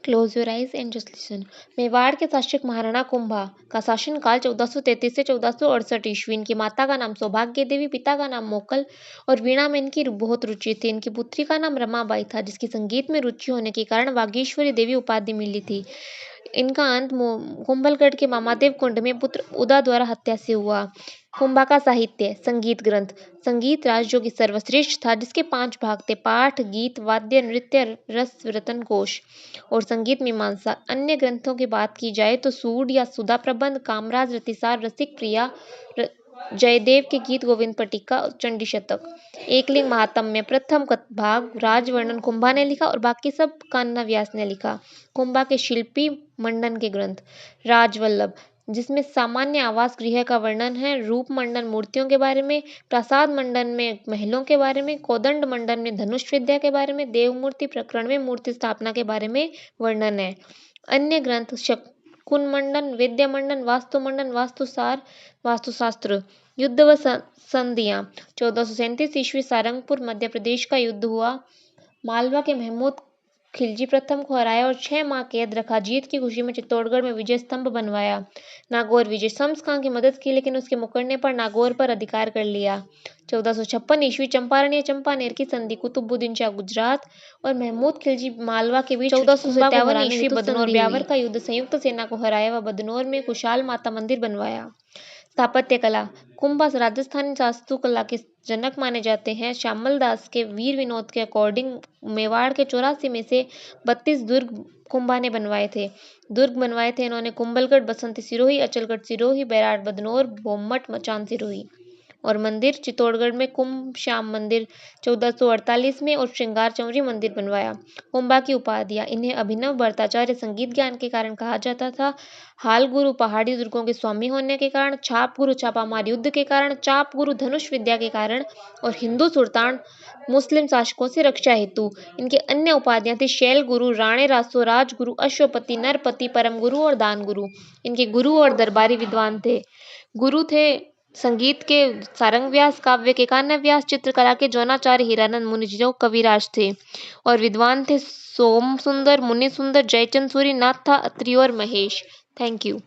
Close your eyes and just listen. Mewar के शासक महाराणा कुंभा का शासनकाल 1433 से 1468 ईस्वी। इनकी माता का नाम सौभाग्य देवी, पिता का नाम मोकल और वीणा में इनकी बहुत रुचि थी। इनकी पुत्री का नाम रमाबाई था, जिसकी संगीत में रुचि होने के कारण वागीश्वरी देवी उपाधि मिली थी। इनका अंत कुंभलगढ़ के मामादेव कुंड में पुत्र उदा द्वारा हत्या से हुआ। कुंभा का साहित्य संगीत ग्रंथ संगीत राज जो कि सर्वश्रेष्ठ था, जिसके 5 भाग थे: पाठ, गीत, वाद्य, नृत्य, रस, रतन कोश और संगीत मीमांसा। अन्य ग्रंथों की बात की जाए तो सूड या सुधा प्रबंध, कामराज, रतिसार, रसिक प्रिया, जयदेव के गीत, गोविंद पट्टिका, चंडी शतक। एकलिंग महात्म्य प्रथम भाग राजवर्णन कुंभा ने लिखा और बाकी सब कान्हा व्यास ने लिखा। कुंभा के शिल्पी मंडन के ग्रंथ राजवल्लभ, जिसमें सामान्य आवास गृह का वर्णन है, रूप मंडन मूर्तियों के बारे में, प्रसाद मंडन में महलों के बारे में, कोदंड मंडन में धनुष विद्या के बारे में, देवमूर्ति प्रकरण में मूर्ति स्थापना के बारे में वर्णन है। अन्य ग्रंथ शकुन मंडन, वेद्य मंडन, वास्तु मंडन, वास्तुसार, वास्तुशास्त्र। युद्ध व संधियां 1437 ईस्वी सारंगपुर मध्य प्रदेश का युद्ध हुआ। मालवा के महमूद खिलजी प्रथम को हराया और 6 माह कैद रखा। जीत की खुशी में चित्तौड़गढ़ में विजय स्तंभ बनवाया। नागौर विजय शम्स खां की मदद की, लेकिन उसके मुकरने पर नागौर पर अधिकार कर लिया। 1456 ईस्वी चंपारण या चंपानेर की संधि कुतुबुद्दीन शाह गुजरात और महमूद खिलजी मालवा के बीच 1457 ईस्वी बदनौर ब्यावर का युद्ध संयुक्त सेना को हराया व बदनौर में कुशाल माता मंदिर बनवाया। स्थापत्य कला कुंभा राजस्थानी वास्तुकला के जनक माने जाते हैं। श्यामल दास के वीर विनोद के अकॉर्डिंग मेवाड़ के 84 में से 32 दुर्ग कुंभा ने बनवाए थे। इन्होंने कुंभलगढ़, बसंती सिरोही, अचलगढ़ सिरोही, बैराट बदनौर, बोमट मचान सिरोही और मंदिर चित्तौड़गढ़ में कुंभ श्याम मंदिर 1448 में और श्रृंगार चौरी मंदिर बनवाया। कुंभा की उपाधियां इन्हें अभिनव भट्टाचार्य संगीत ज्ञान के कारण कहा जाता था, हाल गुरु पहाड़ी दुर्गों के स्वामी होने के कारण, छाप गुरु छापामार युद्ध के कारण, चाप गुरु धनुष विद्या के कारण और हिंदू सुल्तान मुस्लिम शासकों से रक्षा हेतु। इनके अन्य उपाधियां थी शैल गुरु, राणे रासो, राजगुरु, अश्वपति, नरपति, परम गुरु और दान गुरु। इनके गुरु और दरबारी विद्वान थे। गुरु थे संगीत के सारंग व्यास, काव्य के कान्हा व्यास, चित्रकला के जौनाचार्य हीरानंद मुनि जो कविराज थे और विद्वान थे सोम सुंदर, मुनि सुंदर, जयचंद सूरी, नाथा, अत्रि और महेश। Thank you.